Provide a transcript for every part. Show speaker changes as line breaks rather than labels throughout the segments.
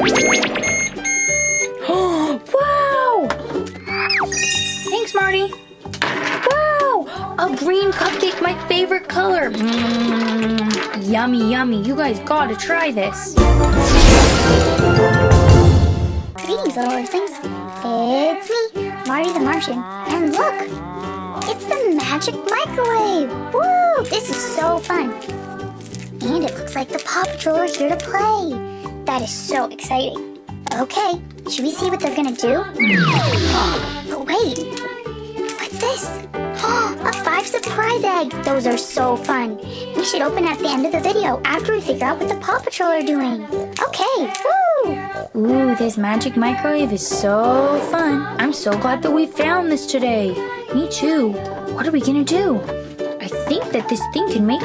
Wow! Thanks, Marty. Wow! A green cupcake, my favorite color. Yummy, yummy. You guys gotta try this.
Greetings, little Earthlings. It's me, Marty the Martian. And look! It's the magic microwave! Woo! This is so fun. And it looks like the Paw Patrol are here to play. That is so exciting. Okay, should we see what they're gonna do? But wait, what's this? A 5 surprise egg! Those are so fun. We should open at the end of the video after we figure out what the Paw Patrol are doing. Okay, woo!
Ooh, this magic microwave is so fun. I'm so glad that we found this today. Me too. What are we gonna do? I think that this thing can make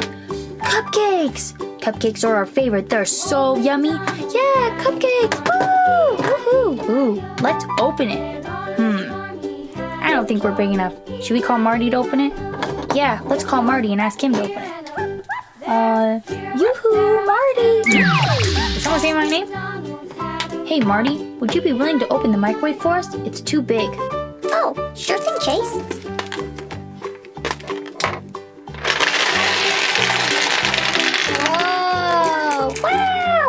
cupcakes. Cupcakes are our favorite. They're so yummy. Yeah, cupcakes. Woo! Woohoo! Ooh, let's open it. I don't think we're big enough. Should we call Marty to open it? Yeah, let's call Marty and ask him to open it. Yoo-hoo, Marty! Did someone say my name? Hey, Marty, would you be willing to open the microwave for us? It's too big.
Oh, sure thing, Chase. Whoa! Wow!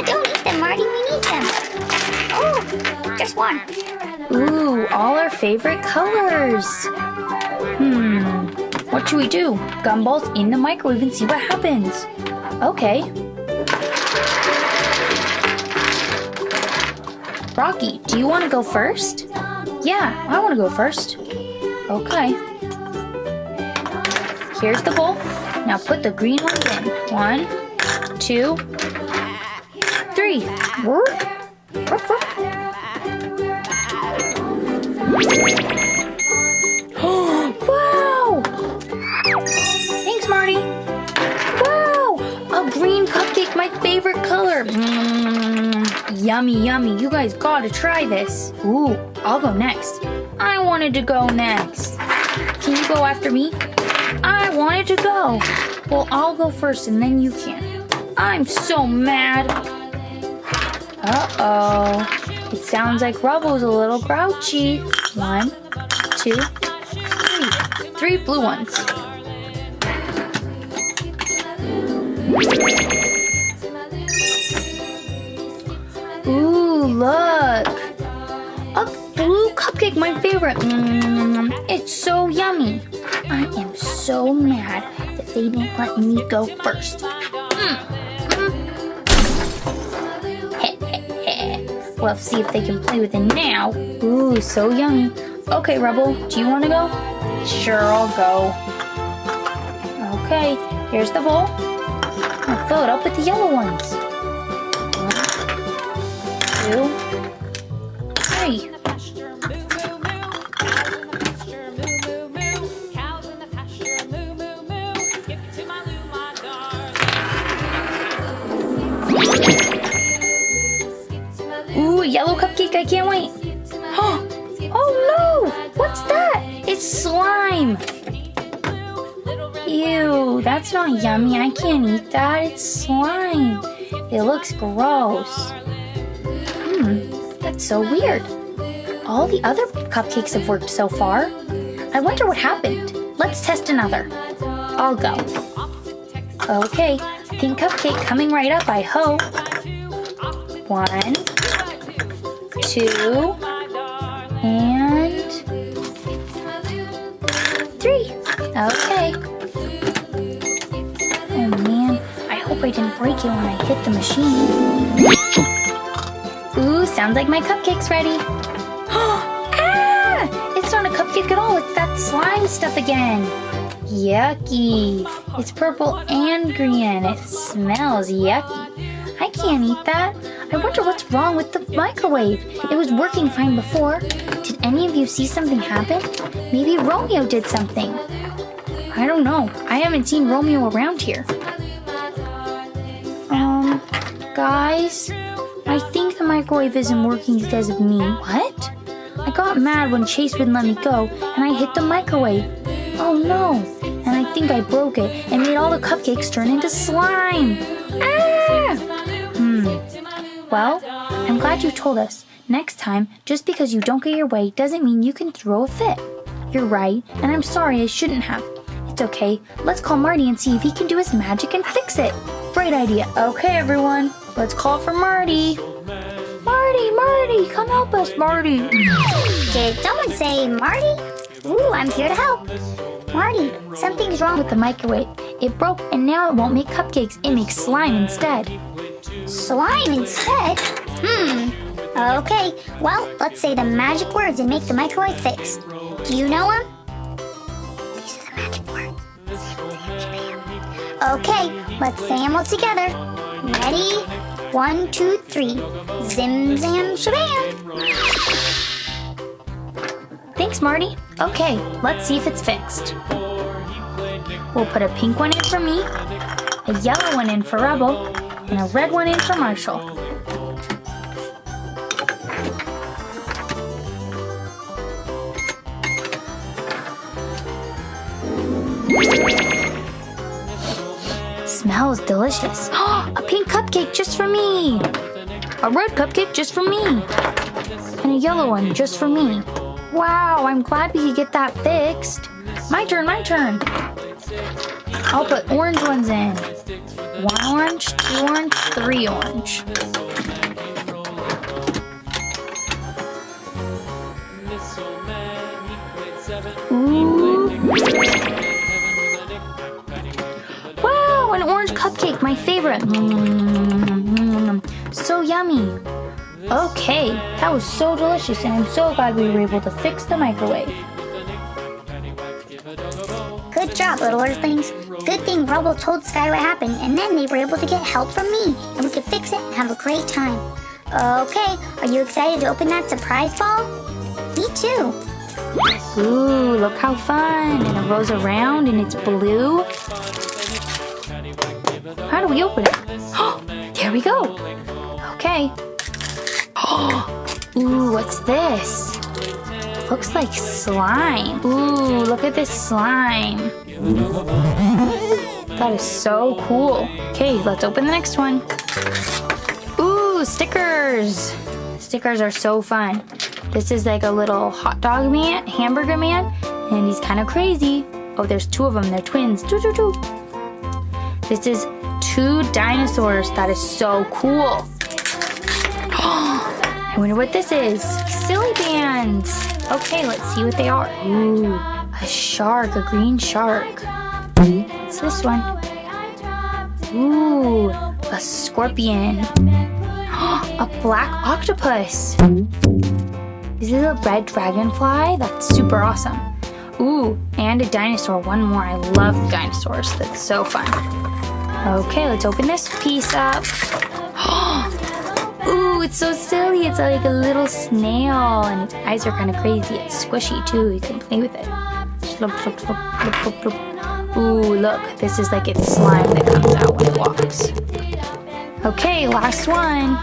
Don't eat them, Marty. We need them. Oh, just one.
Ooh, all our favorite colors. What should we do? Gumballs in the microwave and see what happens. Okay. Rocky, do you want to go first? Yeah, I want to go first. Okay. Here's the bowl. Now put the green ones in. 1, 2, 3. Wow! Thanks, Marty. Wow! A green cupcake, my favorite color. Yummy, yummy. You guys gotta try this. Ooh, I'll go next. I wanted to go next. Can you go after me? I wanted to go. Well, I'll go first and then you can. I'm so mad. Uh-oh. It sounds like Rubbo's a little grouchy. 1, 2, 3. 3 blue ones. Ooh, look. A blue cupcake, my favorite. It's so yummy. I am so mad that they didn't let me go first. We'll see if they can play with it now. Ooh, so yummy. Okay, Rubble, do you want to go? Sure, I'll go. Okay, here's the bowl. I'll fill it up with the yellow ones. 1, 2, 3. Ooh, yellow cupcake, I can't wait. Oh no! What's that? It's slime! Ew, that's not yummy. I can't eat that. It's slime. It looks gross. That's so weird. All the other cupcakes have worked so far. I wonder what happened. Let's test another. I'll go. Okay, pink cupcake coming right up, I hope. 1, 2, and 3. Okay. Oh man, I hope I didn't break it when I hit the machine. Ooh, sounds like my cupcake's ready. Ah! It's not a cupcake at all. It's that slime stuff again. Yucky. It's purple and green. It smells yucky. I can't eat that. I wonder what's wrong with the microwave. It was working fine before. Did any of you see something happen? Maybe Romeo did something. I don't know. I haven't seen Romeo around here. Guys, I think the microwave isn't working because of me. What? I got mad when Chase wouldn't let me go, and I hit the microwave. Oh no! And I think I broke it and made all the cupcakes turn into slime. Ah! Well, I'm glad you told us. Next time, just because you don't get your way doesn't mean you can throw a fit. You're right, and I'm sorry I shouldn't have. It's okay. Let's call Marty and see if he can do his magic and fix it. Great idea. Okay, everyone. Let's call for Marty. Marty, come help us, Marty.
Did someone say Marty? Ooh, I'm here to help. Marty, something's wrong with
With the microwave, it broke and now it won't make cupcakes. It makes slime instead.
slime instead. Okay, well, let's say the magic words and make the microwave fix. Do you know them? These are the magic words. Zim, zam, shabam. Okay, let's say them all together. Ready? 1, 2, 3. Zim, zam, shabam.
Thanks, Marty. Okay, let's see if it's fixed. We'll put a pink one in for me, a yellow one in for Rebel, and a red one in for Marshall. Smells delicious. A pink cupcake just for me. A red cupcake just for me. And a yellow one just for me. Wow, I'm glad we could get that fixed. My turn. I'll put orange ones in. 1 orange, 2 orange, 3 orange. Ooh. Wow, an orange cupcake, my favorite. So yummy. Okay, that was so delicious, and I'm so glad we were able to fix the microwave.
Good job, little earthlings. Good thing Rubble told Skye what happened, and then they were able to get help from me, and we could fix it and have a great time. Okay, are you excited to open that surprise ball? Me too.
Ooh, look how fun. And it rolls around and it's blue. How do we open it? Oh, there we go. Okay. Ooh, what's this? Looks like slime. Ooh, look at this slime. That is so cool. Okay, let's open the next one. Ooh, stickers. Stickers are so fun. This is like a little hot dog man, hamburger man, and he's kind of crazy. Oh, there's 2 of them. They're twins. Doo. This is 2 dinosaurs. That is so cool. I wonder what this is. Silly bands. Okay, let's see what they are. Ooh, a shark, a green shark. What's this one? Ooh, a scorpion. A black octopus. Is this a red dragonfly? That's super awesome. Ooh, and a dinosaur. One more. I love dinosaurs. That's so fun. Okay, let's open this piece up. Ooh, it's so silly. It's like a little snail, and its eyes are kind of crazy. It's squishy too. You can play with it. Slop, slop, slop, slop, slop, slop. Ooh, look. This is like its slime that comes out when it walks. Okay, last one.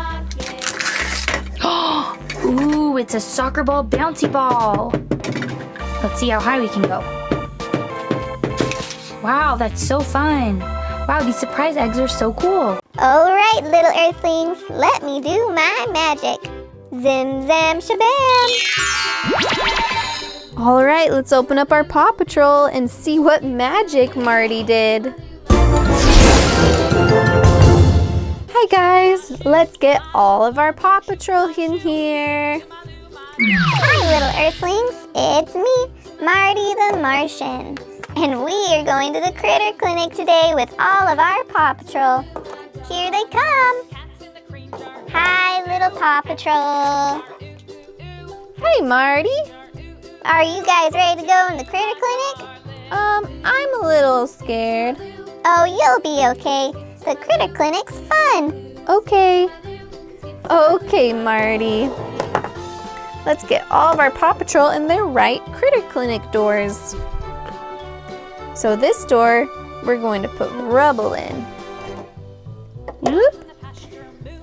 Ooh, it's a soccer ball bouncy ball. Let's see how high we can go. Wow, that's so fun. Wow, these surprise eggs are so cool.
Alright, little earthlings, let me do my magic. Zim, zam, shabam.
Alright, let's open up our Paw Patrol and see what magic Marty did. Hi guys, let's get all of our Paw Patrol in here.
Hi, little earthlings. It's me, Marty the Martian. And we are going to the critter clinic today with all of our Paw Patrol. Here they come. Hi, little Paw Patrol.
Hey Marty.
Are you guys ready to go in the critter clinic?
I'm a little scared.
Oh, you'll be okay. The critter clinic's fun.
Okay. Okay, Marty. Let's get all of our Paw Patrol in their right critter clinic doors. So this door, we're going to put Rubble in. Whoop.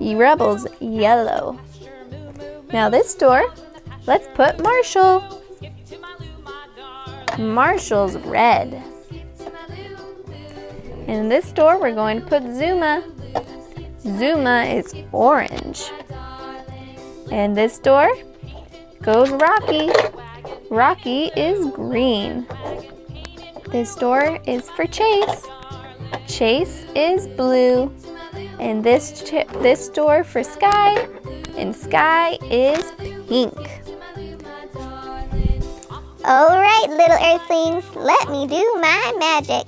Rubble's yellow. Now this door, let's put Marshall. Marshall's red. And this door, we're going to put Zuma. Zuma is orange. And this door goes Rocky. Rocky is green. This door is for Chase. Chase is blue. And this door for Skye. And Skye is pink.
Alright, little earthlings, let me do my magic.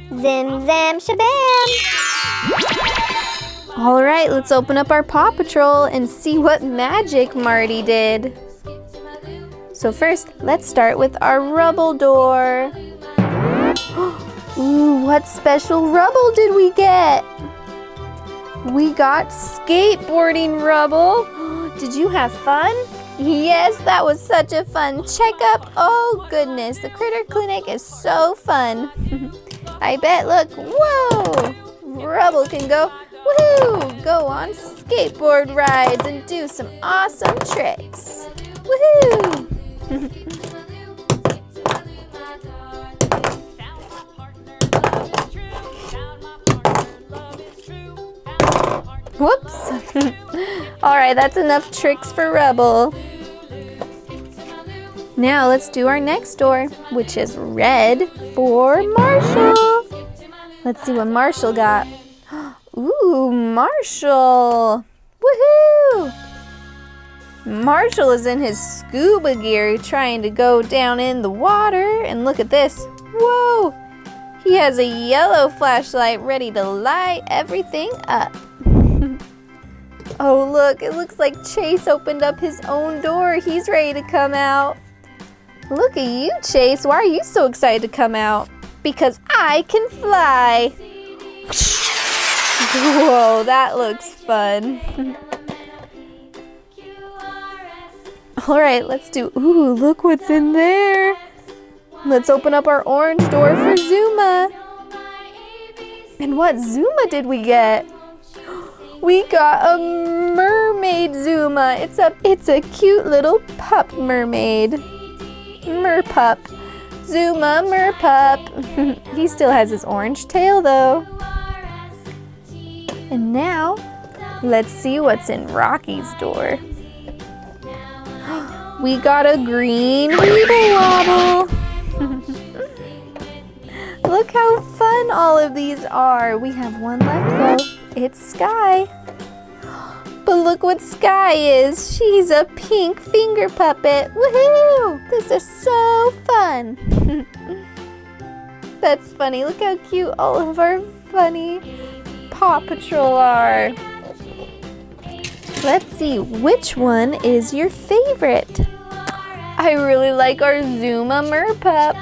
Zim, zam, shabam!
Alright, let's open up our Paw Patrol and see what magic Marty did. So first, let's start with our rubble door. Ooh, what special rubble did we get? We got skateboarding rubble. Did you have fun? Yes, that was such a fun checkup. Oh goodness, the Critter Clinic is so fun. I bet, look, whoa! Rubble can go, woohoo! Go on skateboard rides and do some awesome tricks. Woohoo! Whoops! Alright, that's enough tricks for Rubble. Now let's do our next door, which is red for Marshall. Let's see what Marshall got. Ooh, Marshall! Woohoo! Marshall is in his scuba gear trying to go down in the water. And look at this. Whoa! He has a yellow flashlight ready to light everything up. Oh look, it looks like Chase opened up his own door. He's ready to come out. Look at you, Chase. Why are you so excited to come out? Because I can fly. Whoa, that looks fun. All right, let's do, ooh, look what's in there. Let's open up our orange door for Zuma. And what Zuma did we get? We got a mermaid Zuma. It's a cute little pup mermaid. Merpup. Zuma Merpup. He still has his orange tail though. And now, let's see what's in Rocky's door. We got a green Weeble Wobble. Look how fun all of these are. We have one left though. It's Skye. But look what Skye is. She's a pink finger puppet. Woohoo! This is so fun. That's funny. Look how cute all of our funny Paw Patrol are. Let's see, which one is your favorite? I really like our Zuma Merpup.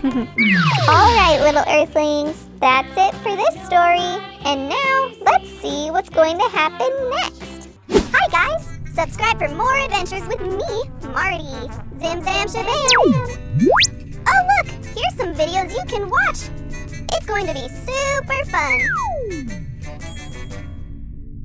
Alright, little earthlings, that's it for this story. And now, let's see what's going to happen next. Hi guys! Subscribe for more adventures with me, Marty. Zim zam shabam! Oh look! Here's some videos you can watch! It's going to be super fun!